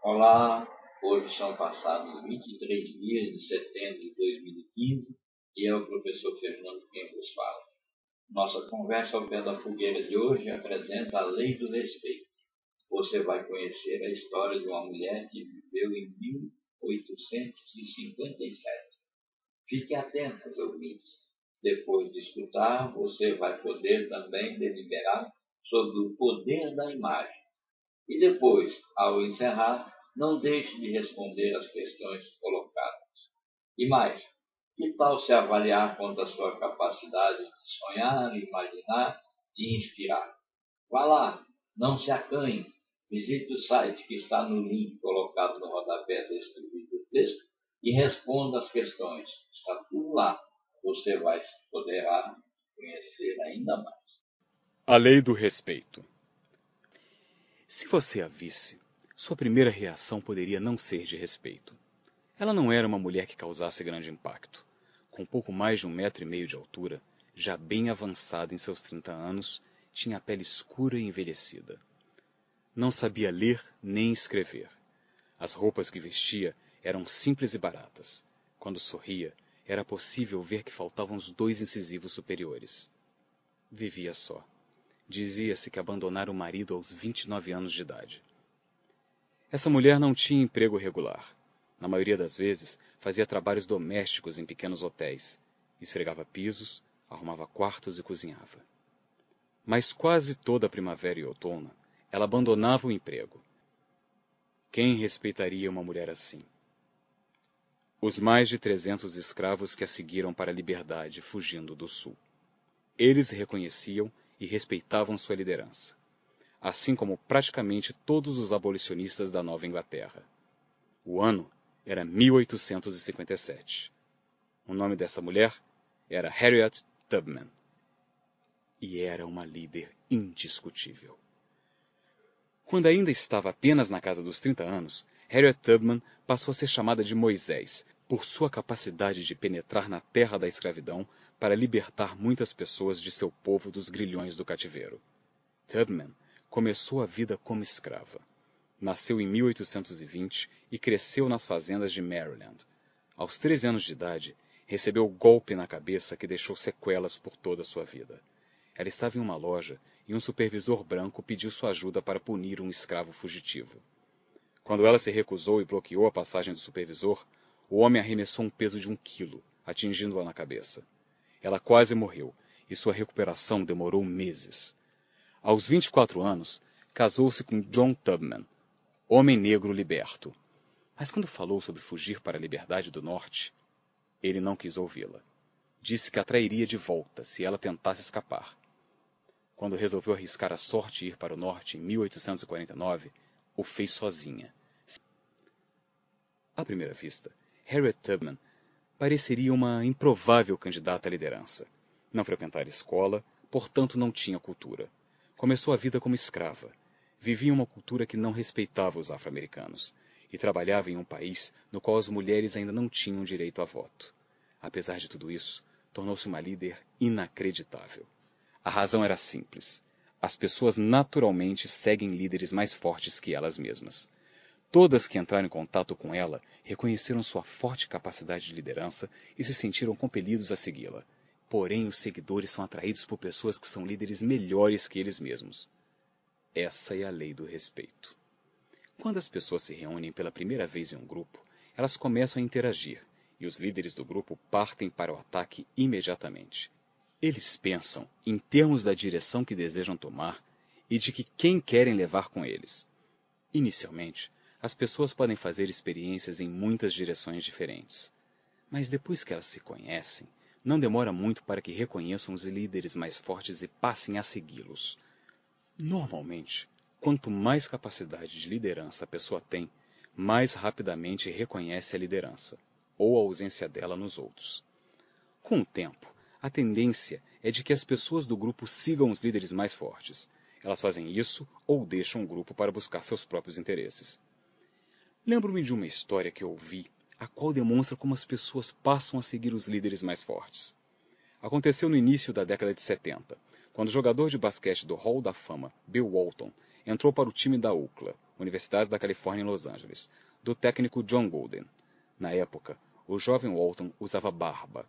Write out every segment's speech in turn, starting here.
Olá, hoje são passados 23 dias de setembro de 2015 e é o professor Fernando quem vos fala. Nossa conversa ao pé da fogueira de hoje apresenta a lei do respeito. Você vai conhecer a história de uma mulher que viveu em 1857. Fique atentos, ouvintes. Depois de escutar, você vai poder também deliberar sobre o poder da imagem. E depois, ao encerrar, não deixe de responder as questões colocadas. E mais, que tal se avaliar quanto à sua capacidade de sonhar, imaginar, de inspirar? Vá lá, não se acanhe. Visite o site que está no link colocado no rodapé deste vídeo texto e responda as questões. Está tudo lá. Você poderá conhecer ainda mais. A lei do respeito. Se você a visse, sua primeira reação poderia não ser de respeito. Ela não era uma mulher que causasse grande impacto. Com pouco mais de 1,5 metros de altura, já bem avançada em seus 30 anos, tinha a pele escura e envelhecida. Não sabia ler nem escrever. As roupas que vestia eram simples e baratas. Quando sorria, era possível ver que faltavam os 2 incisivos superiores. Vivia só. Dizia-se que abandonara o marido aos 29 anos de idade. Essa mulher não tinha emprego regular. Na maioria das vezes, fazia trabalhos domésticos em pequenos hotéis. Esfregava pisos, arrumava quartos e cozinhava. Mas quase toda a primavera e outono, ela abandonava o emprego. Quem respeitaria uma mulher assim? Os mais de 300 escravos que a seguiram para a liberdade, fugindo do sul. Eles reconheciam e respeitavam sua liderança, assim como praticamente todos os abolicionistas da Nova Inglaterra. O ano era 1857. O nome dessa mulher era Harriet Tubman. E era uma líder indiscutível. Quando ainda estava apenas na casa dos 30 anos, Harriet Tubman passou a ser chamada de Moisés, por sua capacidade de penetrar na terra da escravidão para libertar muitas pessoas de seu povo dos grilhões do cativeiro. Tubman começou a vida como escrava. Nasceu em 1820 e cresceu nas fazendas de Maryland. Aos 13 anos de idade, recebeu golpe na cabeça que deixou sequelas por toda a sua vida. Ela estava em uma loja e um supervisor branco pediu sua ajuda para punir um escravo fugitivo. Quando ela se recusou e bloqueou a passagem do supervisor, o homem arremessou um peso de 1 quilo, atingindo-a na cabeça. Ela quase morreu e sua recuperação demorou meses. Aos 24 anos, casou-se com John Tubman, homem negro liberto. Mas quando falou sobre fugir para a liberdade do norte, ele não quis ouvi-la. Disse que a trairia de volta se ela tentasse escapar. Quando resolveu arriscar a sorte e ir para o norte em 1849, o fez sozinha. À primeira vista, Harriet Tubman pareceria uma improvável candidata à liderança. Não frequentara escola, portanto não tinha cultura. Começou a vida como escrava. Vivia em uma cultura que não respeitava os afro-americanos e trabalhava em um país no qual as mulheres ainda não tinham direito a voto. Apesar de tudo isso, tornou-se uma líder inacreditável. A razão era simples. As pessoas naturalmente seguem líderes mais fortes que elas mesmas. Todas que entraram em contato com ela reconheceram sua forte capacidade de liderança e se sentiram compelidos a segui-la. Porém, os seguidores são atraídos por pessoas que são líderes melhores que eles mesmos. Essa é a lei do respeito. Quando as pessoas se reúnem pela primeira vez em um grupo, elas começam a interagir, e os líderes do grupo partem para o ataque imediatamente. Eles pensam em termos da direção que desejam tomar e de quem querem levar com eles. Inicialmente, as pessoas podem fazer experiências em muitas direções diferentes. Mas depois que elas se conhecem, não demora muito para que reconheçam os líderes mais fortes e passem a segui-los. Normalmente, quanto mais capacidade de liderança a pessoa tem, mais rapidamente reconhece a liderança, ou a ausência dela nos outros. Com o tempo, a tendência é de que as pessoas do grupo sigam os líderes mais fortes. Elas fazem isso ou deixam o grupo para buscar seus próprios interesses. Lembro-me de uma história que eu ouvi, a qual demonstra como as pessoas passam a seguir os líderes mais fortes. Aconteceu no início da década de 70, quando o jogador de basquete do Hall da Fama, Bill Walton, entrou para o time da UCLA, Universidade da Califórnia em Los Angeles, do técnico John Golden. Na época, o jovem Walton usava barba.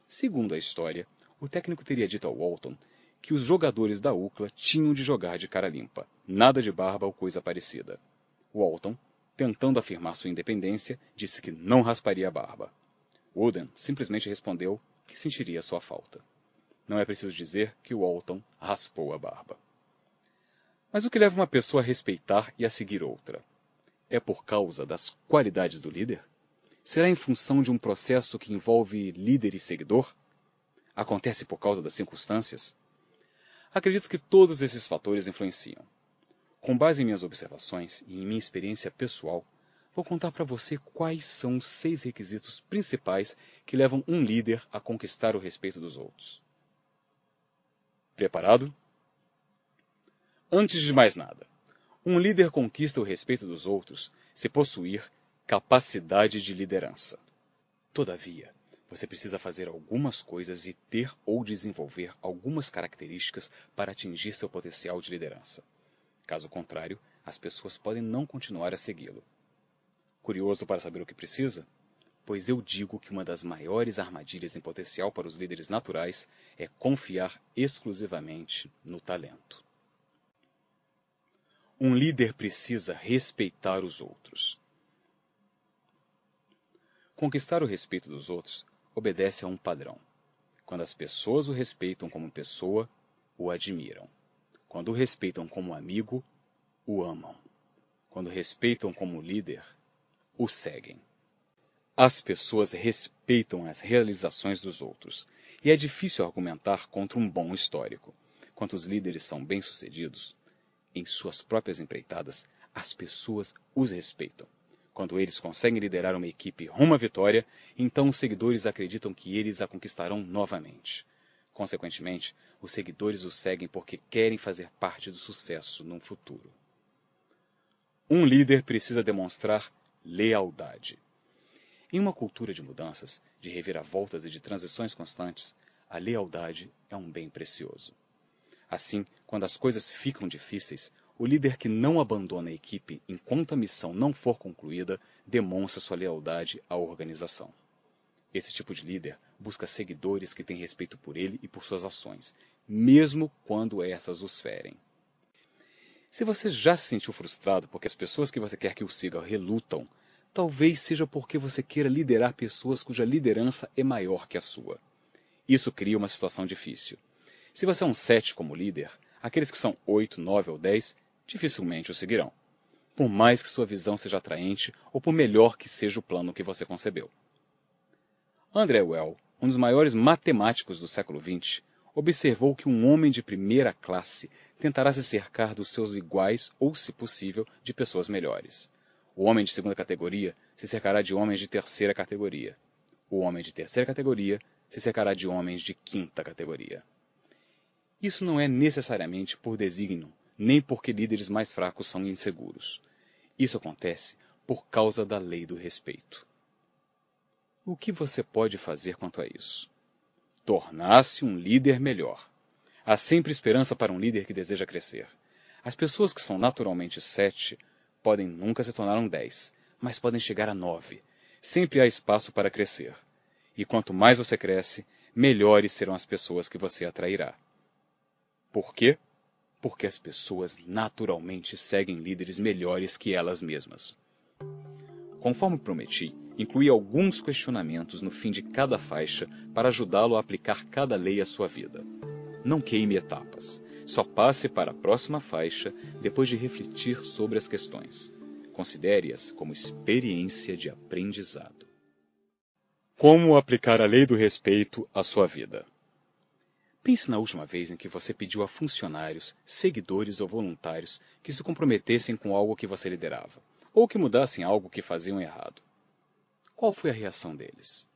Segundo a história, o técnico teria dito ao Walton que os jogadores da UCLA tinham de jogar de cara limpa, nada de barba ou coisa parecida. Walton, tentando afirmar sua independência, disse que não rasparia a barba. Golden simplesmente respondeu que sentiria sua falta. Não é preciso dizer que Walton raspou a barba. Mas o que leva uma pessoa a respeitar e a seguir outra? É por causa das qualidades do líder? Será em função de um processo que envolve líder e seguidor? Acontece por causa das circunstâncias? Acredito que todos esses fatores influenciam. Com base em minhas observações e em minha experiência pessoal, vou contar para você quais são os 6 requisitos principais que levam um líder a conquistar o respeito dos outros. Preparado? Antes de mais nada, um líder conquista o respeito dos outros se possuir capacidade de liderança. Todavia, você precisa fazer algumas coisas e ter ou desenvolver algumas características para atingir seu potencial de liderança. Caso contrário, as pessoas podem não continuar a segui-lo. Curioso para saber o que precisa? Pois eu digo que uma das maiores armadilhas em potencial para os líderes naturais é confiar exclusivamente no talento. Um líder precisa respeitar os outros. Conquistar o respeito dos outros obedece a um padrão. Quando as pessoas o respeitam como pessoa, o admiram. Quando o respeitam como amigo, o amam. Quando o respeitam como líder, o seguem. As pessoas respeitam as realizações dos outros, e é difícil argumentar contra um bom histórico. Quando os líderes são bem-sucedidos em suas próprias empreitadas, as pessoas os respeitam. Quando eles conseguem liderar uma equipe rumo à vitória, então os seguidores acreditam que eles a conquistarão novamente. Consequentemente, os seguidores os seguem porque querem fazer parte do sucesso no futuro. Um líder precisa demonstrar lealdade. Em uma cultura de mudanças, de reviravoltas e de transições constantes, a lealdade é um bem precioso. Assim, quando as coisas ficam difíceis, o líder que não abandona a equipe enquanto a missão não for concluída demonstra sua lealdade à organização. Esse tipo de líder busca seguidores que têm respeito por ele e por suas ações, mesmo quando essas os ferem. Se você já se sentiu frustrado porque as pessoas que você quer que o sigam relutam, talvez seja porque você queira liderar pessoas cuja liderança é maior que a sua. Isso cria uma situação difícil. Se você é um 7 como líder, aqueles que são 8, 9 ou 10 dificilmente o seguirão, por mais que sua visão seja atraente ou por melhor que seja o plano que você concebeu. André Well, um dos maiores matemáticos do século XX, observou que um homem de primeira classe tentará se cercar dos seus iguais ou, se possível, de pessoas melhores. O homem de segunda categoria se cercará de homens de terceira categoria. O homem de terceira categoria se cercará de homens de quinta categoria. Isso não é necessariamente por desígnio, nem porque líderes mais fracos são inseguros. Isso acontece por causa da lei do respeito. O que você pode fazer quanto a isso? Tornar-se um líder melhor. Há sempre esperança para um líder que deseja crescer. As pessoas que são naturalmente 7 podem nunca se tornar um 10, mas podem chegar a 9. Sempre há espaço para crescer. E quanto mais você cresce, melhores serão as pessoas que você atrairá. Por quê? Porque as pessoas naturalmente seguem líderes melhores que elas mesmas. Conforme prometi, incluí alguns questionamentos no fim de cada faixa para ajudá-lo a aplicar cada lei à sua vida. Não queime etapas. Só passe para a próxima faixa depois de refletir sobre as questões. Considere-as como experiência de aprendizado. Como aplicar a lei do respeito à sua vida? Pense na última vez em que você pediu a funcionários, seguidores ou voluntários que se comprometessem com algo que você liderava, ou que mudassem algo que faziam errado. Qual foi a reação deles?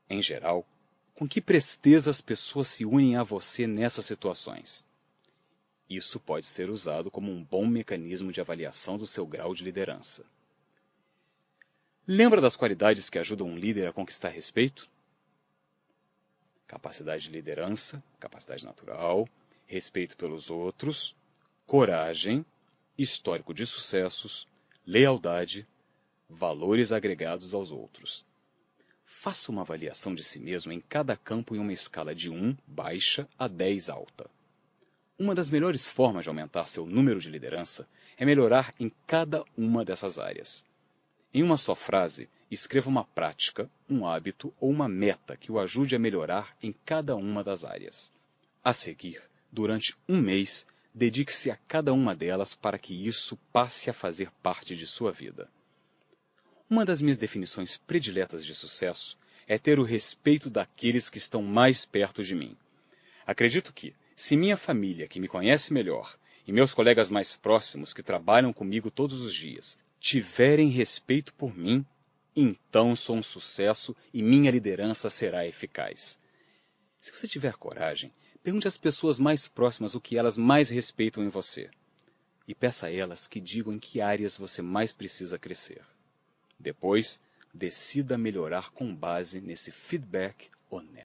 Em geral, com que presteza as pessoas se unem a você nessas situações? Isso pode ser usado como um bom mecanismo de avaliação do seu grau de liderança. Lembra das qualidades que ajudam um líder a conquistar respeito? Capacidade de liderança, capacidade natural, respeito pelos outros, coragem, histórico de sucessos, lealdade, valores agregados aos outros. Faça uma avaliação de si mesmo em cada campo em uma escala de 1, baixa, a 10, alta. Uma das melhores formas de aumentar seu número de liderança é melhorar em cada uma dessas áreas. Em uma só frase, escreva uma prática, um hábito ou uma meta que o ajude a melhorar em cada uma das áreas. A seguir, durante um mês, dedique-se a cada uma delas para que isso passe a fazer parte de sua vida. Uma das minhas definições prediletas de sucesso é ter o respeito daqueles que estão mais perto de mim. Acredito que, se minha família, que me conhece melhor, e meus colegas mais próximos, que trabalham comigo todos os dias, tiverem respeito por mim, então sou um sucesso e minha liderança será eficaz. Se você tiver coragem, pergunte às pessoas mais próximas o que elas mais respeitam em você. E peça a elas que digam em que áreas você mais precisa crescer. Depois, decida melhorar com base nesse feedback honesto.